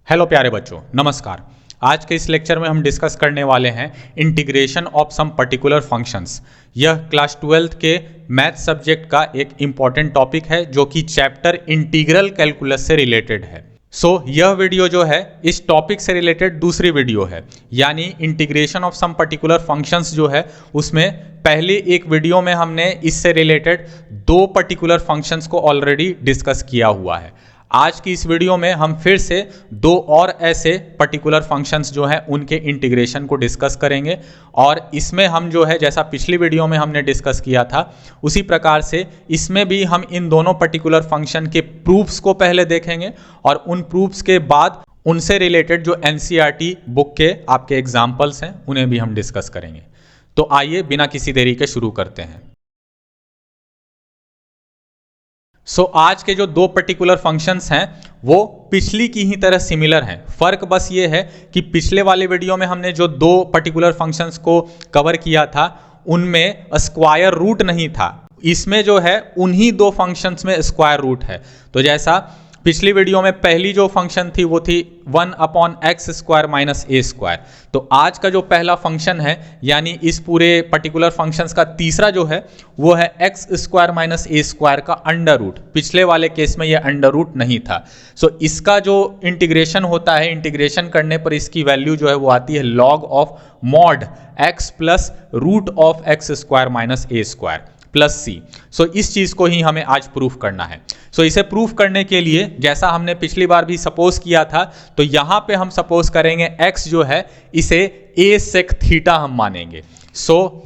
Hello प्यारे बच्चों, नमस्कार। आज के इस लेक्चर में हम डिस्कस करने वाले हैं integration of some particular functions. यह क्लास 12th के मैथ सब्जेक्ट का एक इम्पॉर्टेंट टॉपिक है जो कि चैप्टर इंटीग्रल कैलकुलस से रिलेटेड है। यह वीडियो जो है इस टॉपिक से रिलेटेड दूसरी वीडियो है, यानी integration of some particular functions जो है उसमें पहले एक वीडियो में हमने इससे रिलेटेड दो पर्टिकुलर फंक्शंस को ऑलरेडी डिस्कस किया हुआ है। आज की इस वीडियो में हम फिर से दो और ऐसे पर्टिकुलर फंक्शंस जो हैं उनके इंटीग्रेशन को डिस्कस करेंगे और इसमें हम जो है जैसा पिछली वीडियो में हमने डिस्कस किया था उसी प्रकार से इसमें भी हम इन दोनों पर्टिकुलर फंक्शन के प्रूफ्स को पहले देखेंगे और उन प्रूफ्स के बाद उनसे रिलेटेड जो एनसीईआरटी बुक के आपके एग्जाम्पल्स हैं उन्हें भी हम डिस्कस करेंगे। तो आइए बिना किसी देरी के शुरू करते हैं। आज के जो दो पर्टिकुलर फंक्शंस हैं वो पिछली की ही तरह सिमिलर हैं। फर्क बस ये है कि पिछले वाले वीडियो में हमने जो दो पर्टिकुलर फंक्शंस को कवर किया था उनमें स्क्वायर रूट नहीं था, इसमें जो है उन्हीं दो फंक्शंस में स्क्वायर रूट है। तो जैसा पिछली वीडियो में पहली जो फंक्शन थी वो थी 1/x² - a²। तो आज का जो पहला फंक्शन है यानी इस पूरे पर्टिकुलर फंक्शंस का तीसरा जो है वो है x² - a² का अंडर रूट। पिछले वाले केस में ये अंडर रूट नहीं था। इसका जो इंटीग्रेशन होता है, इंटीग्रेशन करने पर इसकी वैल्यू जो है वो आती है log of mod x plus root of x² - a² plus c। इस चीज को ही हमें आज प्रूफ करना है। इसे प्रूफ करने के लिए जैसा हमने पिछली बार भी सपोज किया था तो यहां पे हम सपोज करेंगे x जो है इसे a sec थीटा हम मानेंगे।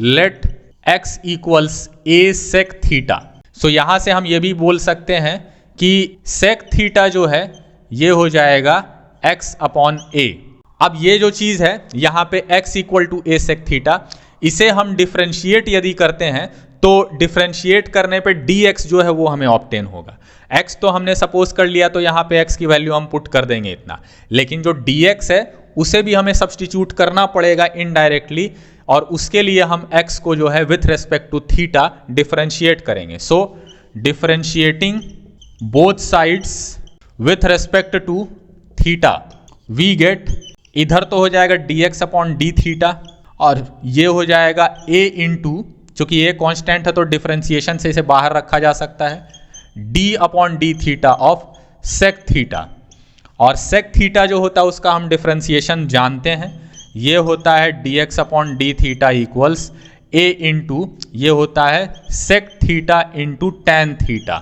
Let x equals a sec theta. यहां से हम ये भी बोल सकते हैं कि sec थीटा जो है ये हो जाएगा x/a। अब ये जो चीज है यहां पे x equal to a sec theta, इसे हम डिफरेंशिएट यदि करते हैं तो डिफरेंशिएट करने पे dx जो है वो हमें ऑब्टेन होगा। x तो हमने सपोज कर लिया तो यहाँ पे x की वैल्यू हम पुट कर देंगे इतना, लेकिन जो dx है उसे भी हमें सब्सटीट्यूट करना पड़ेगा इनडायरेक्टली और उसके लिए हम x को जो है with respect to theta differentiate करेंगे। Differentiating both sides with respect to theta we get, इधर तो हो जाएगा dx/d थीटा और ये हो जाएगा a इंटू, चूंकि ये कांस्टेंट है तो डिफरेंशिएशन से इसे बाहर रखा जा सकता है, d/d theta of sec theta. और sec थीटा जो होता है उसका हम डिफरेंशिएशन जानते हैं, ये होता है dx/d theta equals a into ये होता है sec theta into tan theta.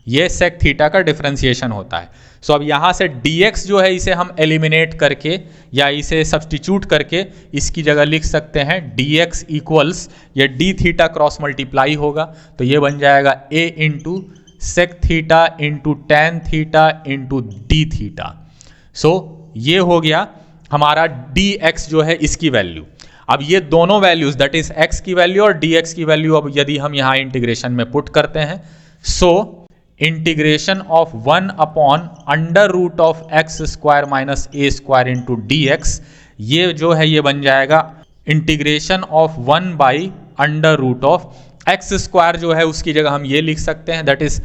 ये sec थीटा का डिफरेंशिएशन होता है। अब यहाँ से dx जो है इसे हम एलिमिनेट करके या इसे सब्सटीट्यूट करके इसकी जगह लिख सकते हैं dx इक्वल्स ये d थीटा क्रॉस मल्टीप्लाई होगा तो ये बन जाएगा a into sec theta into tan theta into d theta. ये हो गया हमारा dx जो है इसकी वैल्यू। अब ये दोनों वैल्यूज दैट इज x की वैल्यू और dx की वैल्यू अब यदि हम यहाँ इंटीग्रेशन में पुट करते हैं integration of 1/√of x² - a² into dx, ये जो है ये बन जाएगा इंटीग्रेशन ऑफ 1/√of x² जो है उसकी जगह हम ये लिख सकते हैं that is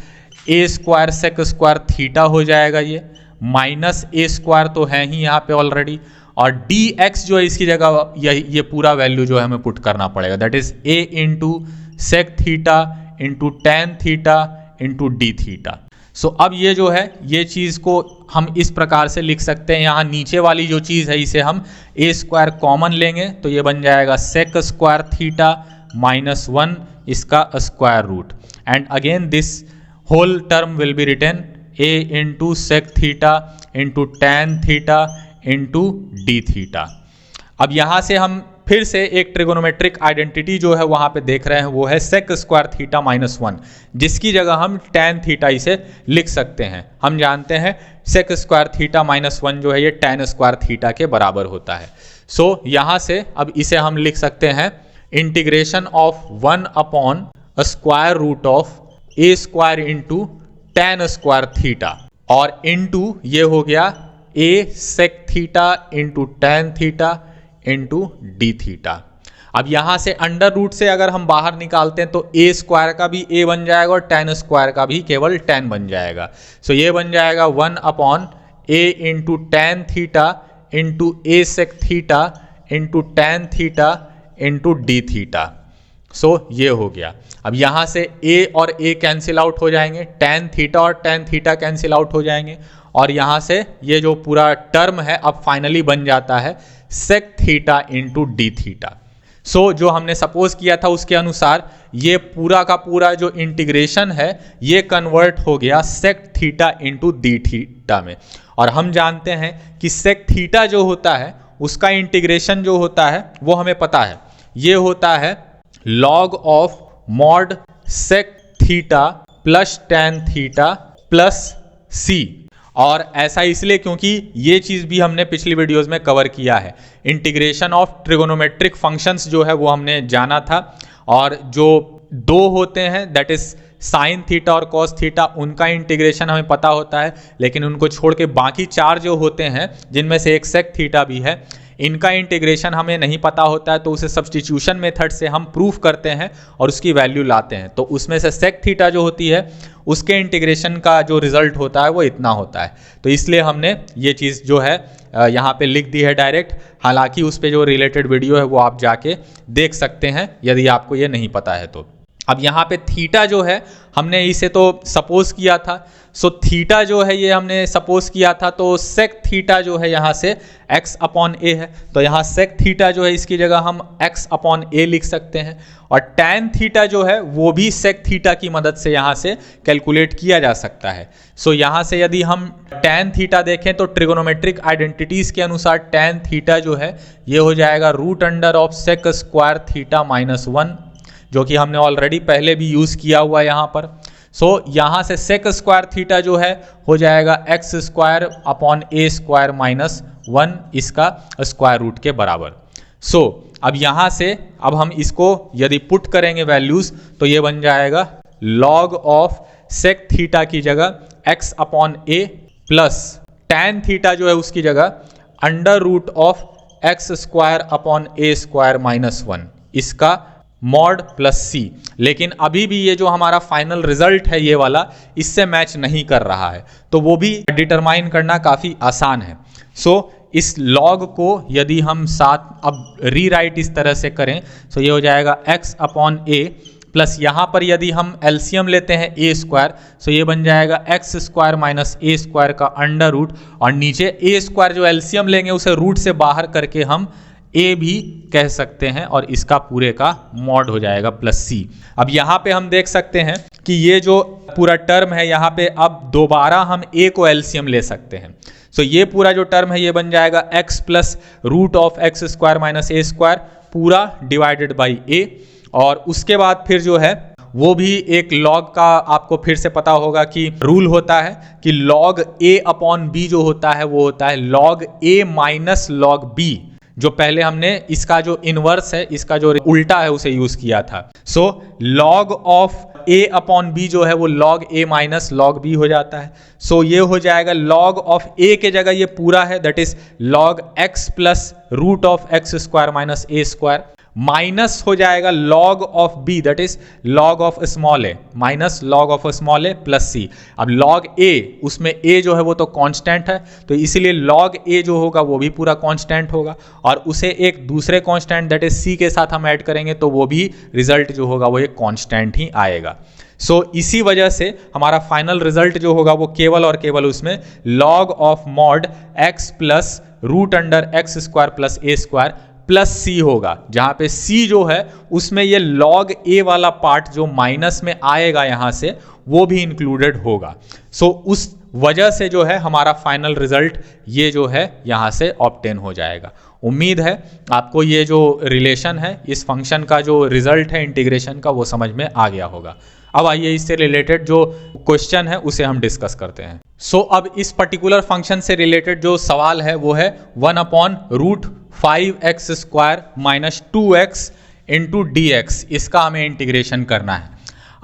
a² sec² theta हो जाएगा, ये माइनस a² तो है ही यहाँ पे ऑलरेडी और dx जो है इसकी जगह ये पूरा वैल्यू जो है हमें पुट करना पड़ेगा that is a into sec theta into tan theta into d theta. अब ये जो है ये चीज़ को हम इस प्रकार से लिख सकते हैं, यहाँ नीचे वाली जो चीज़ है इसे हम a² कॉमन लेंगे तो ये बन जाएगा sec² थीटा -1 इसका square root and again this whole term will be written a into sec theta into tan theta into d theta. अब यहाँ से हम फिर से एक ट्रिगोनोमेट्रिक आइडेंटिटी जो है वहां पे देख रहे हैं वो है sec² थीटा -1, जिसकी जगह हम tan थीटा इसे लिख सकते हैं। हम जानते हैं sec² थीटा -1 जो है ये tan² थीटा के बराबर होता है। यहां से अब इसे हम लिख सकते हैं integration of 1/√of a² into tan² theta और इंटू ये हो गया a sec theta into tan theta into d theta. अब यहां से अंडर रूट से अगर हम बाहर निकालते हैं तो a² का भी a बन जाएगा और tan² का भी केवल tan बन जाएगा। ये बन जाएगा 1 a into tan theta into A sec theta into tan theta into D theta. So ये हो गया। अब यहाँ से a और a कैंसिल आउट हो जाएंगे, टेन थीटा और टेन थीटा कैंसिल आउट हो जाएंगे, और यहाँ से ये जो पूरा टर्म है अब फाइनली बन जाता है sec theta into D theta. So जो हमने सपोज किया था उसके अनुसार ये पूरा का पूरा जो इंटीग्रेशन है ये कन्वर्ट हो गया sec theta into D theta में। और हम जानते हैं कि सेक थीटा जो होता है उसका इंटीग्रेशन जो होता है वो हमें पता है, ये होता है log of mod sec theta plus tan theta plus C. और ऐसा इसलिए क्योंकि ये चीज़ भी हमने पिछली वीडियोस में कवर किया है। इंटीग्रेशन ऑफ ट्रिगोनोमेट्रिक फंक्शंस जो है वो हमने जाना था, और जो दो होते हैं दैट इज साइन थीटा और कॉस थीटा, उनका इंटीग्रेशन हमें पता होता है, लेकिन उनको छोड़ के बाकी चार जो होते हैं जिनमें से एक सेक थीटा भी है, इनका इंटीग्रेशन हमें नहीं पता होता है। तो उसे सब्स्टिट्यूशन मेथड से हम प्रूफ करते हैं और उसकी वैल्यू लाते हैं। तो उसमें से सेक थीटा जो होती है उसके इंटीग्रेशन का जो रिजल्ट होता है वो इतना होता है। तो इसलिए हमने ये चीज़ जो है यहाँ पे लिख दी है डायरेक्ट। हालांकि उस पर जो रिलेटेड वीडियो है वो आप जाके देख सकते हैं यदि आपको ये नहीं पता है तो। अब यहाँ पे थीटा जो है हमने इसे तो सपोज किया था, सो थीटा जो है ये हमने सपोज किया था, तो सेक थीटा जो है यहाँ से x अपॉन ए है, तो यहाँ सेक थीटा जो है इसकी जगह हम x अपॉन ए लिख सकते हैं। और टैन थीटा जो है वो भी सेक थीटा की मदद से यहाँ से कैलकुलेट किया जा सकता है। सो यहाँ से यदि हम टैन थीटा देखें तो ट्रिगोनोमेट्रिक आइडेंटिटीज के अनुसार टैन थीटा जो है ये हो जाएगा root under of sec square theta minus 1, जो कि हमने ऑलरेडी पहले भी यूज़ किया हुआ है यहाँ पर। सो यहाँ से सेक स्क्वायर थीटा जो है हो जाएगा x square upon A square minus 1, इसका स्क्वायर रूट के बराबर। सो अब यहाँ से अब हम इसको यदि पुट करेंगे वैल्यूज़ तो ये बन जाएगा लॉग ऑफ सेक थीटा की जगह X upon A plus tan theta जो है उसकी जगह under root of X square upon A square minus 1, इसका मॉड प्लस सी। लेकिन अभी भी ये जो हमारा फाइनल रिजल्ट है ये वाला इससे मैच नहीं कर रहा है, तो वो भी डिटरमाइन करना काफ़ी आसान है। सो इस लॉग को यदि हम साथ अब रीराइट इस तरह से करें तो ये हो जाएगा x अपॉन ए प्लस यहाँ पर यदि हम एलसीएम लेते हैं ए स्क्वायर, सो ये बन जाएगा x square minus A square का अंडर रूट, और नीचे ए स्क्वायर जो एलसीएम लेंगे उसे रूट से बाहर करके हम ए भी कह सकते हैं, और इसका पूरे का मॉड हो जाएगा प्लस सी। अब यहाँ पे हम देख सकते हैं कि ये जो पूरा टर्म है यहाँ पे अब दोबारा हम ए को एलसीएम ले सकते हैं। सो ये पूरा जो टर्म है ये बन जाएगा x plus root of X square minus A square पूरा डिवाइडेड बाई ए, और उसके बाद फिर जो है वो भी एक लॉग का आपको फिर से पता होगा कि रूल होता है कि लॉग ए अपॉन बी जो होता है वो होता है log A minus log B, जो पहले हमने इसका जो इनवर्स है, इसका जो उल्टा है उसे यूज किया था। So log of A upon B जो है वो log A minus log B हो जाता है। सो ये हो जाएगा लॉग ऑफ ए के जगह ये पूरा है that is log X plus root of X square minus A square, minus हो जाएगा log of B that is log of small A minus log of small A plus C. अब log ए, उसमें ए जो है वो तो कांस्टेंट है, तो इसीलिए लॉग ए जो होगा वो भी पूरा कांस्टेंट होगा, और उसे एक दूसरे कांस्टेंट दैट इज सी के साथ हम ऐड करेंगे तो वो भी रिजल्ट जो होगा वो एक कांस्टेंट ही आएगा। सो इसी वजह से हमारा फाइनल रिजल्ट जो होगा वो केवल और केवल उसमें log of mod X plus root under X square plus A square plus C होगा, जहां पे सी जो है उसमें ये लॉग ए वाला पार्ट जो माइनस में आएगा यहाँ से वो भी इंक्लूडेड होगा। सो उस वजह से जो है हमारा फाइनल रिजल्ट ये जो है यहाँ से ऑब्टेन हो जाएगा। उम्मीद है आपको ये जो रिलेशन है इस फंक्शन का जो रिजल्ट है इंटीग्रेशन का वो समझ में आ गया होगा। अब आइए इससे रिलेटेड जो क्वेश्चन है उसे हम डिस्कस करते हैं। सो अब इस पर्टिकुलर फंक्शन से रिलेटेड जो सवाल है वो है 1 upon root 5x square minus 2x into D X, इसका हमें इंटीग्रेशन करना है।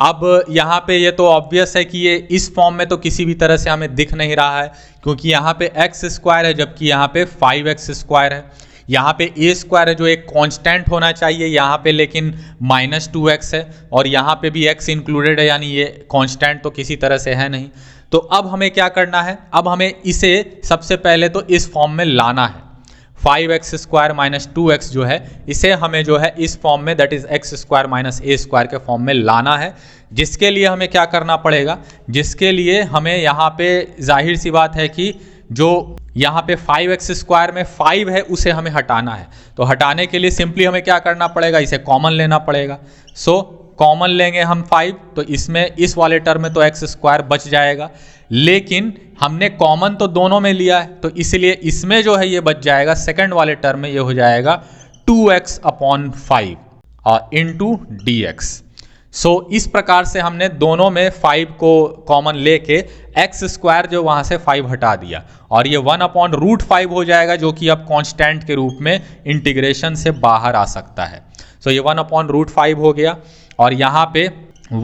अब यहाँ पे ये तो ऑब्वियस है कि ये इस फॉर्म में तो किसी भी तरह से हमें दिख नहीं रहा है, क्योंकि यहाँ पे x स्क्वायर है जबकि यहाँ पे 5x स्क्वायर है। यहाँ पे ए स्क्वायर है जो एक कांस्टेंट होना चाहिए यहाँ पे, लेकिन -2x है और यहाँ पे भी x इंक्लूडेड है, यानी ये कांस्टेंट तो किसी तरह से है नहीं। तो अब हमें क्या करना है, अब हमें इसे सबसे पहले तो इस फॉर्म में लाना है। 5x स्क्वायर माइनस 2x जो है इसे हमें जो है इस फॉर्म में, that is x square minus A square के फॉर्म में लाना है। जिसके लिए हमें क्या करना पड़ेगा, जिसके लिए हमें यहाँ पे जाहिर सी बात है कि जो यहाँ पे 5x स्क्वायर में 5 है उसे हमें हटाना है। तो हटाने के लिए सिंपली हमें क्या करना पड़ेगा, इसे कॉमन लेना पड़ेगा। सो कॉमन लेंगे हम 5, तो इसमें इस वाले टर्म में तो x स्क्वायर बच जाएगा, लेकिन हमने कॉमन तो दोनों में लिया है तो इसलिए इसमें जो है ये बच जाएगा, सेकंड वाले टर्म में ये हो जाएगा 2x अपॉन 5 और इंटू dx। सो इस प्रकार से हमने दोनों में 5 को कॉमन लेके x स्क्वायर जो वहां से 5 हटा दिया और ये 1/√5 हो जाएगा, जो कि अब कांस्टेंट के रूप में इंटीग्रेशन से बाहर आ सकता है। सो ये 1/√5 हो गया और यहाँ पे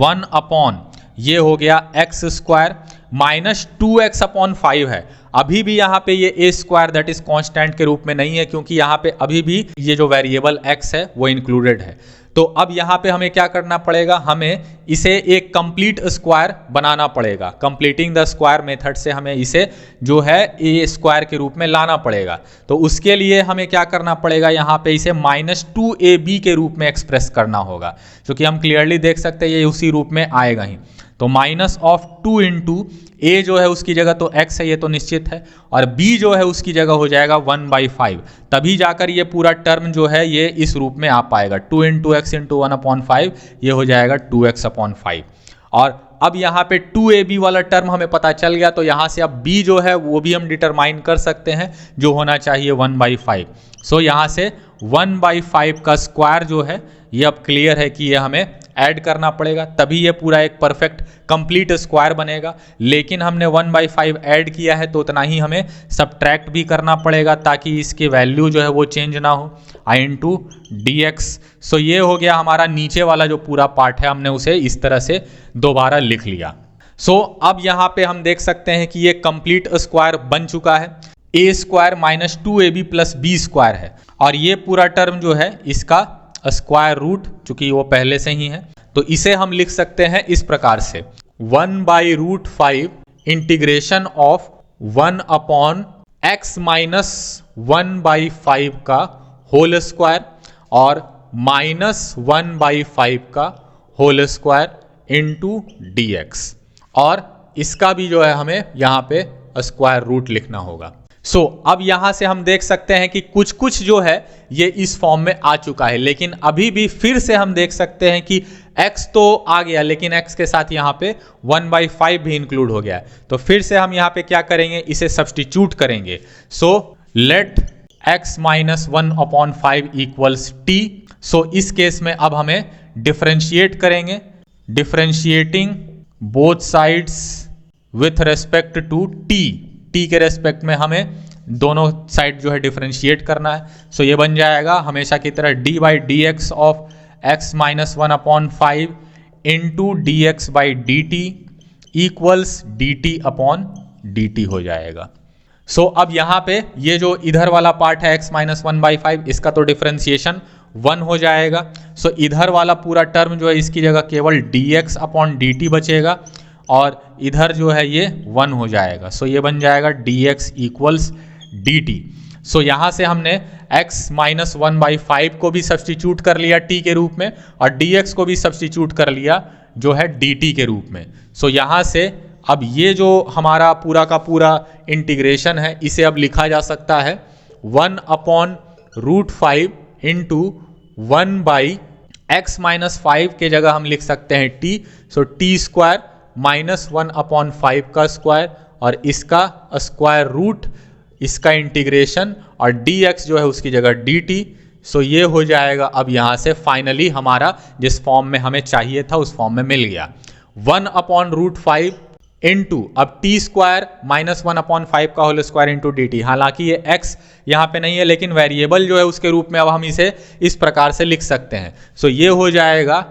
1 अपॉन ये हो गया x square minus 2x upon 5 है। अभी भी यहाँ पे ये a square that is constant के रूप में नहीं है, क्योंकि यहाँ पे अभी भी ये जो वेरिएबल x है वो इंक्लूडेड है। तो अब यहाँ पे हमें क्या करना पड़ेगा, हमें इसे एक कंप्लीट स्क्वायर बनाना पड़ेगा। कंप्लीटिंग द स्क्वायर मेथड से हमें इसे जो है ए स्क्वायर के रूप में लाना पड़ेगा। तो उसके लिए हमें क्या करना पड़ेगा, यहाँ पे इसे -2ab के रूप में एक्सप्रेस करना होगा, क्योंकि हम क्लियरली देख सकते हैं ये उसी रूप में आएगा ही। तो -2 इंटू a जो है उसकी जगह तो x है, ये तो निश्चित है, और b जो है उसकी जगह हो जाएगा 1/5। तभी जाकर ये पूरा टर्म जो है ये इस रूप में आ पाएगा। 2 इंटू x इंटू 1/5 ये हो जाएगा 2x अपॉन 5। और अब यहाँ पे 2ab वाला टर्म हमें पता चल गया, तो यहाँ से अब b जो है वो भी हम डिटरमाइन कर सकते हैं, जो होना चाहिए 1/5। सो यहाँ से 1/5 का स्क्वायर जो है ये अब क्लियर है कि ये हमें ऐड करना पड़ेगा, तभी ये पूरा एक परफेक्ट कंप्लीट स्क्वायर बनेगा। लेकिन हमने 1/5 ऐड किया है तो उतना ही हमें सब्ट्रैक्ट भी करना पड़ेगा, ताकि इसकी वैल्यू जो है वो चेंज ना हो, i इंटू dx। सो ये हो गया हमारा नीचे वाला जो पूरा पार्ट है, हमने उसे इस तरह से दोबारा लिख लिया। सो अब यहाँ पे हम देख सकते हैं कि ये कंप्लीट स्क्वायर बन चुका है। a square minus 2ab plus b square है, और ये पूरा टर्म जो है इसका स्क्वायर रूट, चूंकि वो पहले से ही है, तो इसे हम लिख सकते हैं इस प्रकार से 1/√5 integration of 1 upon x minus 1/5 का होल स्क्वायर और -1/5 का होल स्क्वायर इंटू dx। और इसका भी जो है हमें यहाँ पे स्क्वायर रूट लिखना होगा। सो अब यहां से हम देख सकते हैं कि कुछ कुछ जो है ये इस फॉर्म में आ चुका है, लेकिन अभी भी फिर से हम देख सकते हैं कि x तो आ गया, लेकिन x के साथ यहाँ पे 1/5 भी इंक्लूड हो गया है। तो फिर से हम यहाँ पे क्या करेंगे, इसे सब्स्टिट्यूट करेंगे। So let x minus 1/5 equals t। So इस केस में अब हमें डिफरेंशिएट करेंगे, differentiating both sides with respect to t। t के रेस्पेक्ट में हमें दोनों साइड जो है डिफरेंशिएट करना है। सो ये बन जाएगा हमेशा की तरह d/dx of x minus 1/5 into dx/dt equals dt upon dt हो जाएगा। सो अब यहाँ पे ये जो इधर वाला पार्ट है x माइनस 1/5, इसका तो डिफरेंशिएशन 1 हो जाएगा। सो इधर वाला पूरा टर्म जो है इसकी जगह केवल dx अपॉन dt बचेगा, और इधर जो है ये 1 हो जाएगा। सो ये बन जाएगा dx इक्वल्स dt। सो यहाँ से हमने x माइनस 1/5 को भी सब्स्टिट्यूट कर लिया t के रूप में, और dx को भी सब्स्टिट्यूट कर लिया जो है dt के रूप में। सो यहाँ से अब ये जो हमारा पूरा का पूरा इंटीग्रेशन है इसे अब लिखा जा सकता है 1/√5 इंटू 1/x माइनस 5 के जगह हम लिख सकते हैं t। सो t स्क्वायर माइनस 1/5 का स्क्वायर और इसका स्क्वायर रूट, इसका इंटीग्रेशन, और dx जो है उसकी जगह dt। सो ये हो जाएगा अब यहाँ से फाइनली हमारा जिस फॉर्म में हमें चाहिए था उस फॉर्म में मिल गया। 1/√5 इंटू अब t स्क्वायर माइनस 1/5 का होल स्क्वायर इंटू dt। हालांकि ये x यहाँ पे नहीं है, लेकिन वेरिएबल जो है उसके रूप में अब हम इसे इस प्रकार से लिख सकते हैं। सो ये हो जाएगा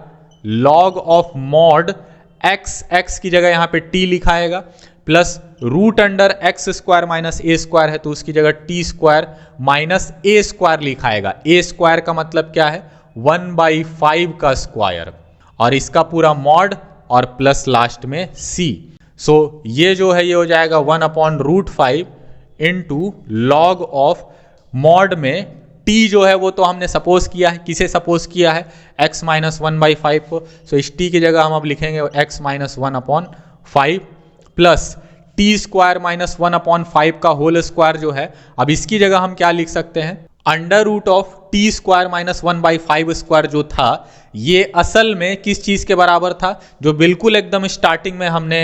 log of mod x, x की जगह यहाँ पे t लिखाएगा, plus root under X square minus A square है तो उसकी जगह T square minus A square लिखाएगा। ए स्क्वायर का मतलब क्या है, 1/5 का स्क्वायर, और इसका पूरा मॉड और प्लस लास्ट में सी। सो ये जो है ये हो जाएगा 1/√5 इंटू लॉग ऑफ मॉड में टी जो है वो तो हमने सपोज किया है, किसे सपोज किया है, x माइनस 1/5 को। सो इस t की जगह हम अब लिखेंगे x minus 1/5 plus T square minus 1/5 का होल स्क्वायर जो है, अब इसकी जगह हम क्या लिख सकते हैं, under root of T square minus 1/5 square जो था ये असल में किस चीज के बराबर था, जो बिल्कुल एकदम स्टार्टिंग में हमने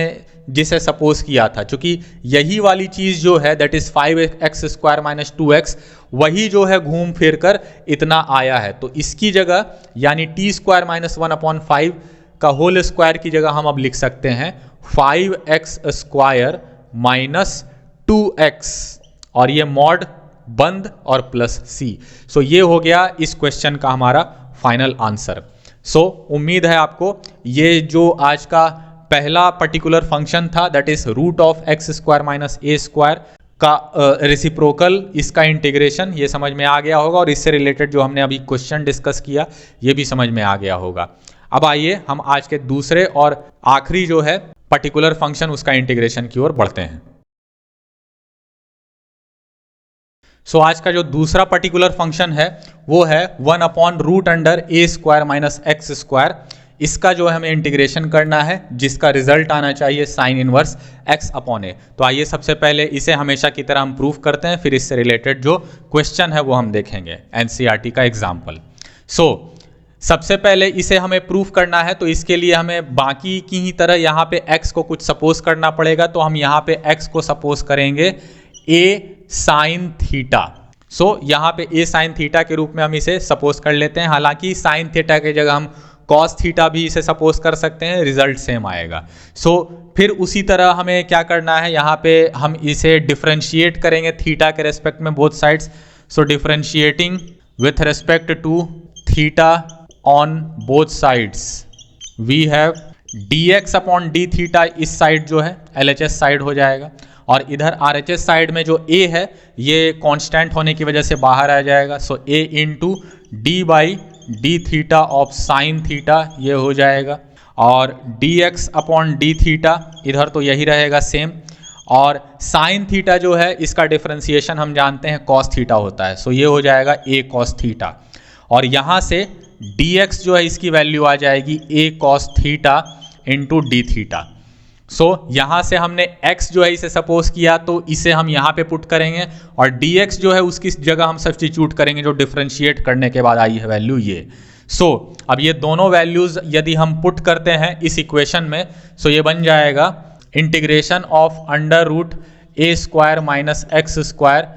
जिसे सपोज किया था, क्योंकि यही वाली चीज जो है that is 5x square minus 2x वही जो है घूम फिर कर इतना आया है। तो इसकी जगह यानी टी स्क्वायर माइनस 1/5 का होल स्क्वायर की जगह हम अब लिख सकते हैं 5x स्क्वायर माइनस 2x और ये मॉड बंद और प्लस सी। सो ये हो गया इस क्वेश्चन का हमारा फाइनल आंसर। सो उम्मीद है आपको ये जो आज का पहला पर्टिकुलर फंक्शन था that is root of X square minus A square का रेसिप्रोकल, इसका इंटीग्रेशन ये समझ में आ गया होगा और इससे रिलेटेड जो हमने अभी क्वेश्चन डिस्कस किया ये भी समझ में आ गया होगा। अब आइए हम आज के दूसरे और आखिरी जो है पर्टिकुलर फंक्शन उसका इंटीग्रेशन की ओर बढ़ते हैं। सो आज का जो दूसरा पर्टिकुलर फंक्शन है वो है 1/√ए स्क्वायर माइनस एक्स स्क्वायर। इसका जो हमें इंटीग्रेशन करना है जिसका रिजल्ट आना चाहिए साइन इनवर्स x/a। तो आइए सबसे पहले इसे हमेशा की तरह हम प्रूफ करते हैं, फिर इससे रिलेटेड जो क्वेश्चन है वो हम देखेंगे एनसीईआरटी का एग्जाम्पल। सो सबसे पहले इसे हमें प्रूफ करना है तो इसके लिए हमें बाकी की ही तरह यहाँ पे x को कुछ सपोज करना पड़ेगा। तो हम यहाँ पे x को सपोज करेंगे a साइन थीटा। सो यहाँ पे a साइन थीटा के रूप में हम इसे सपोज कर लेते हैं। हालांकि साइन थीटा की जगह हम कॉस थीटा भी इसे सपोज कर सकते हैं, रिजल्ट सेम आएगा। सो फिर उसी तरह हमें क्या करना है, यहाँ पे हम इसे डिफरेंशिएट करेंगे थीटा के रेस्पेक्ट में both sides. So differentiating with respect to theta on both sides we have dx upon D theta. इस साइड जो है LHS साइड हो जाएगा और इधर RHS साइड में जो a है ये कांस्टेंट होने की वजह से बाहर आ जाएगा। सो a into D by D theta of sine theta ये हो जाएगा और dx अपॉन डी थीटा इधर तो यही रहेगा सेम। और साइन थीटा जो है इसका डिफरेंशिएशन हम जानते हैं कॉस थीटा होता है। सो ये हो जाएगा a कॉस थीटा और यहाँ से dx जो है इसकी वैल्यू आ जाएगी a cos theta into D theta. So यहाँ से हमने x जो है इसे सपोज किया तो इसे हम यहाँ पे पुट करेंगे और dx जो है उसकी जगह हम सब्स्टिट्यूट करेंगे जो डिफरेंशिएट करने के बाद आई है वैल्यू ये। सो अब ये दोनों वैल्यूज यदि हम पुट करते हैं इस इक्वेशन में सो ये बन जाएगा integration of under root A square minus x square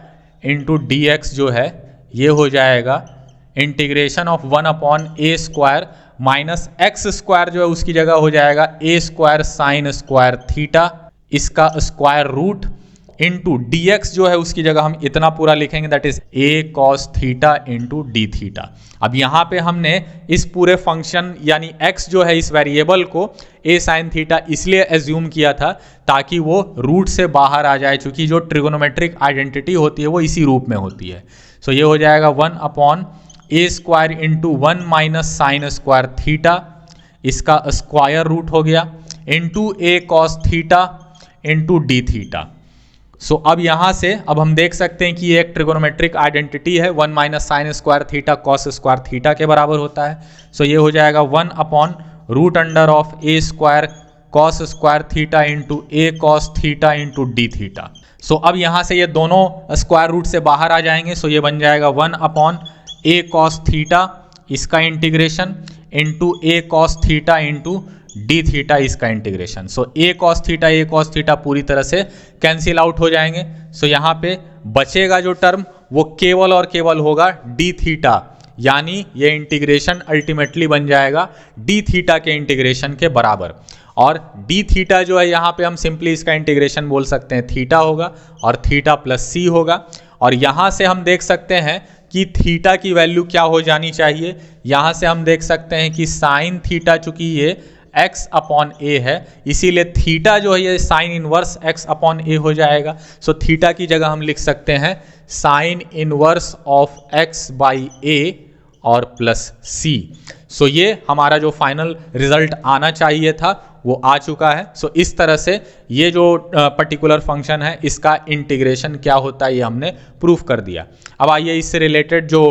into D X जो है ये हो जाएगा integration of 1/a square minus x square जो है उसकी जगह हो जाएगा a square sine square theta इसका स्क्वायर रूट इंटू dx जो है उसकी जगह हम इतना पूरा लिखेंगे that is a cos theta into D theta. अब यहाँ पे हमने इस पूरे फंक्शन यानी x जो है इस वेरिएबल को a साइन थीटा इसलिए एज्यूम किया था ताकि वो रूट से बाहर आ जाए, चूंकि जो ट्रिगोनोमेट्रिक आइडेंटिटी होती है वो इसी रूप में होती है। सो ये हो जाएगा 1/a square into 1 minus sine square theta इसका स्क्वायर रूट हो गया into a cos theta into D theta. So अब यहाँ से अब हम देख सकते हैं कि ये एक ट्रिगोनोमेट्रिक आइडेंटिटी है 1 minus sine square theta cos square theta के बराबर होता है। सो ये हो जाएगा 1/रूट under of a square cos square theta into a cos theta into D theta. So अब यहाँ से ये दोनों स्क्वायर रूट से बाहर आ जाएंगे। सो ये बन जाएगा 1/a कॉस थीटा इसका integration into a cos theta into D theta इसका integration. So a cos theta पूरी तरह से कैंसिल आउट हो जाएंगे। सो यहाँ पे बचेगा जो टर्म वो केवल और केवल होगा डी थीटा, यानी ये इंटीग्रेशन अल्टीमेटली बन जाएगा डी थीटा के इंटीग्रेशन के बराबर। और डी थीटा जो है यहाँ पे हम सिंपली इसका इंटीग्रेशन बोल सकते हैं थीटा होगा और थीटा प्लस सी होगा। और यहाँ से हम देख सकते हैं कि थीटा की वैल्यू क्या हो जानी चाहिए। यहाँ से हम देख सकते हैं कि साइन थीटा चूंकि ये x अपॉन a है, इसीलिए थीटा जो है ये sign inverse x upon a हो जाएगा। सो थीटा की जगह हम लिख सकते हैं sine inverse of x by a और प्लस c। सो ये हमारा जो फाइनल रिजल्ट आना चाहिए था वो आ चुका है। सो इस तरह से ये जो पर्टिकुलर फंक्शन है इसका इंटीग्रेशन क्या होता है ये हमने प्रूफ कर दिया। अब आइए इससे रिलेटेड जो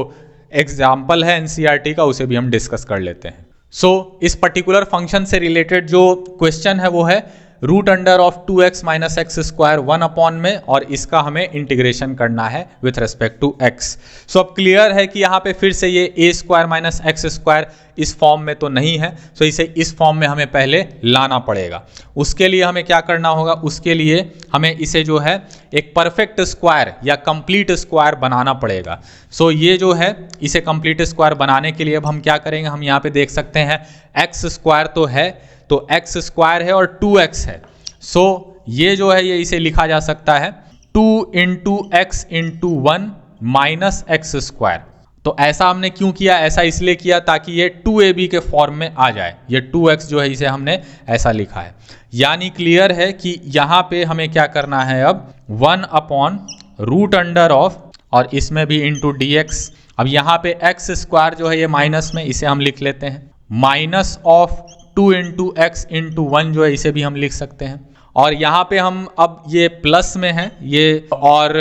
एग्जाम्पल है एनसीईआरटी का उसे भी हम डिस्कस कर लेते हैं। सो इस पर्टिकुलर फंक्शन से रिलेटेड जो क्वेश्चन है वो है root under of 2x minus x square 1 upon में, और इसका हमें इंटीग्रेशन करना है with respect to x। So अब क्लियर है कि यहाँ पे फिर से ये a square minus x square इस फॉर्म में तो नहीं है, सो इसे इस फॉर्म में हमें पहले लाना पड़ेगा। उसके लिए हमें क्या करना होगा, उसके लिए हमें इसे जो है एक परफेक्ट स्क्वायर या कंप्लीट स्क्वायर बनाना पड़ेगा। सो ये जो है इसे कंप्लीट स्क्वायर बनाने के लिए अब हम क्या करेंगे, हम यहाँ पे देख सकते हैं एक्स स्क्वायर तो है, तो एक्स स्क्वायर है और 2x है। सो ये जो है ये इसे लिखा जा सकता है 2 into x into 1 minus x square. तो ऐसा हमने क्यों किया, ऐसा इसलिए किया ताकि ये 2ab के फॉर्म में आ जाए। ये 2x जो है इसे हमने ऐसा लिखा है, यानी क्लियर है कि यहाँ पे हमें क्या करना है अब 1 अपॉन रूट अंडर ऑफ, और इसमें भी इंटू dx। अब यहाँ पे एक्स स्क्वायर जो है ये माइनस में, इसे हम लिख लेते हैं minus of 2 into x into 1 जो है इसे भी हम लिख सकते हैं। और यहाँ पे हम अब ये प्लस में है ये, और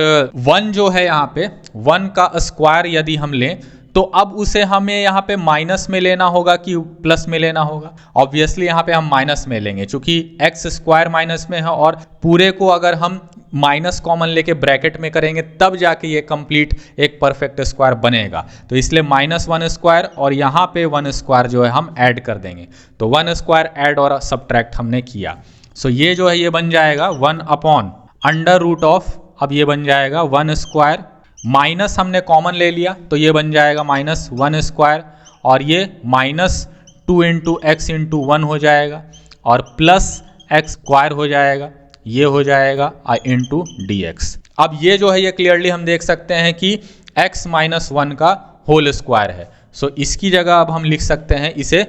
1 जो है यहाँ पे 1 का स्क्वायर यदि हम लें तो अब उसे हमें यहाँ पे माइनस में लेना होगा कि प्लस में लेना होगा। ऑब्वियसली यहाँ पे हम माइनस में लेंगे क्योंकि एक्स स्क्वायर माइनस में है, और पूरे को अगर हम माइनस कॉमन लेके ब्रैकेट में करेंगे तब जाके ये कंप्लीट एक परफेक्ट स्क्वायर बनेगा। तो इसलिए -1 स्क्वायर और यहाँ पे 1 स्क्वायर जो है हम ऐड कर देंगे। तो 1 स्क्वायर ऐड और सब्ट्रैक्ट हमने किया। सो ये जो है ये बन जाएगा 1 अपॉन अंडर रूट ऑफ, अब ये बन जाएगा 1 स्क्वायर, माइनस हमने कॉमन ले लिया तो ये बन जाएगा -1 स्क्वायर, और ये -2 इंटू एक्स इंटू 1 हो जाएगा, और प्लस एक्स स्क्वायर हो जाएगा, ये हो जाएगा इंटू dx। अब ये जो है ये क्लियरली हम देख सकते हैं कि x माइनस 1 का होल स्क्वायर है। सो इसकी जगह अब हम लिख सकते हैं इसे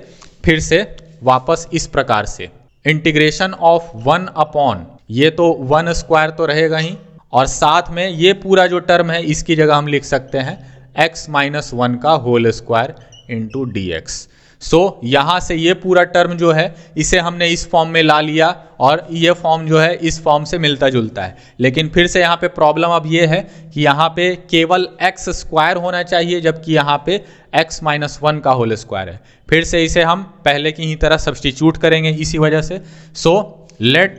फिर से वापस इस प्रकार से इंटीग्रेशन ऑफ 1 अपॉन, ये तो 1 स्क्वायर तो रहेगा ही, और साथ में ये पूरा जो टर्म है इसकी जगह हम लिख सकते हैं x माइनस 1 का होल स्क्वायर इंटू dx। सो यहाँ से ये पूरा टर्म जो है इसे हमने इस फॉर्म में ला लिया, और ये फॉर्म जो है इस फॉर्म से मिलता जुलता है। लेकिन फिर से यहाँ पे प्रॉब्लम अब ये है कि यहाँ पे केवल x स्क्वायर होना चाहिए, जबकि यहाँ पे x माइनस 1 का होल स्क्वायर है। फिर से इसे हम पहले की ही तरह सब्सटीट्यूट करेंगे इसी वजह से। So let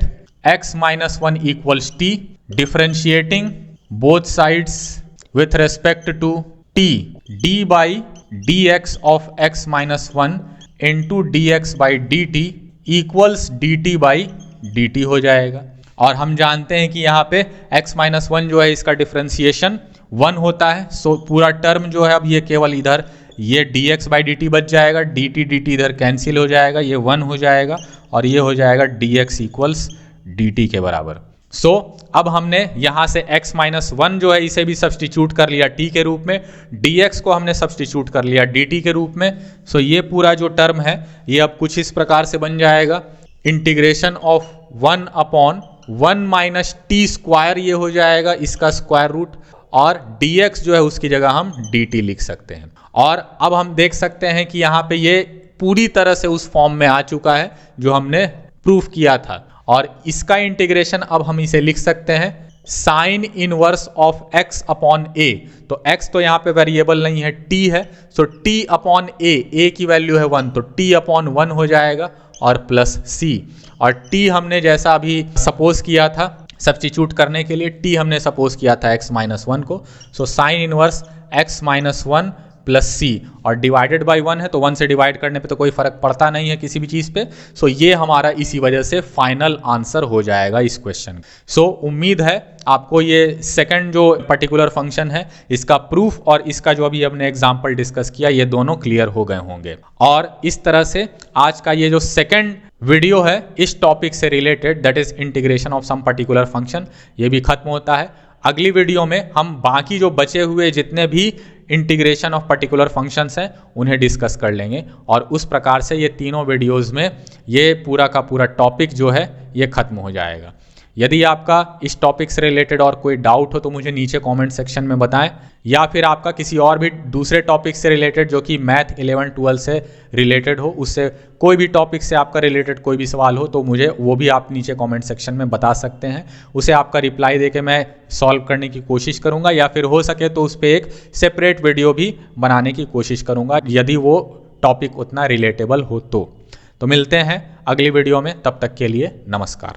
x minus 1 equals t, differentiating both sides with respect to t, d by dx of x minus 1 into dx by dt equals dt by dt हो जाएगा। और हम जानते हैं कि यहाँ पे x माइनस 1 जो है इसका डिफरेंशिएशन 1 होता है। सो पूरा टर्म जो है अब ये केवल इधर ये dx बाई dt बच जाएगा, dt इधर कैंसिल हो जाएगा, ये 1 हो जाएगा, और ये हो जाएगा dx इक्वल्स dt के बराबर। सो अब हमने यहाँ से x माइनस 1 जो है इसे भी सब्सटीट्यूट कर लिया t के रूप में, dx को हमने सब्सटीट्यूट कर लिया dt के रूप में। सो ये पूरा जो टर्म है ये अब कुछ इस प्रकार से बन जाएगा integration of 1 upon 1 minus T square, ये हो जाएगा इसका स्क्वायर रूट, और dx जो है उसकी जगह हम dt लिख सकते हैं। और अब हम देख सकते हैं कि यहाँ पे ये पूरी तरह से उस फॉर्म में आ चुका है जो हमने प्रूफ किया था, और इसका इंटीग्रेशन अब हम इसे लिख सकते हैं sine inverse of x upon a। तो x तो यहाँ पे वेरिएबल नहीं है, t है, सो t अपॉन a की वैल्यू है 1, तो t अपॉन 1 हो जाएगा, और प्लस c, और t हमने जैसा अभी सपोज किया था सब्स्टिट्यूट करने के लिए, t हमने सपोज किया था x माइनस 1 को। So sine inverse x minus 1 plus C, और डिवाइडेड बाई 1 है तो 1 से डिवाइड करने पे तो कोई फर्क पड़ता नहीं है किसी भी चीज़ पे। सो ये हमारा इसी वजह से फाइनल आंसर हो जाएगा इस क्वेश्चन। सो उम्मीद है आपको ये सेकंड जो पर्टिकुलर फंक्शन है इसका प्रूफ और इसका जो अभी हमने एग्जांपल डिस्कस किया ये दोनों क्लियर हो गए होंगे। और इस तरह से आज का ये जो सेकंड वीडियो है इस टॉपिक से related, that is integration of some particular function, ये भी खत्म होता है। अगली वीडियो में हम बाकी जो बचे हुए जितने भी इंटीग्रेशन ऑफ पर्टिकुलर फंक्शंस हैं उन्हें डिस्कस कर लेंगे। और उस प्रकार से ये तीनों वीडियोज़ में ये पूरा का पूरा टॉपिक जो है ये खत्म हो जाएगा। यदि आपका इस टॉपिक से रिलेटेड और कोई डाउट हो तो मुझे नीचे कमेंट सेक्शन में बताएं, या फिर आपका किसी और भी दूसरे टॉपिक से रिलेटेड जो कि मैथ 11 12 से रिलेटेड हो, उससे कोई भी टॉपिक से आपका रिलेटेड कोई भी सवाल हो तो मुझे वो भी आप नीचे कमेंट सेक्शन में बता सकते हैं। उसे आपका रिप्लाई देके मैं सॉल्व करने की कोशिश करूँगा, या फिर हो सके तो उस पर एक सेपरेट वीडियो भी बनाने की कोशिश करूँगा यदि वो टॉपिक उतना रिलेटेबल हो तो मिलते हैं अगली वीडियो में, तब तक के लिए नमस्कार।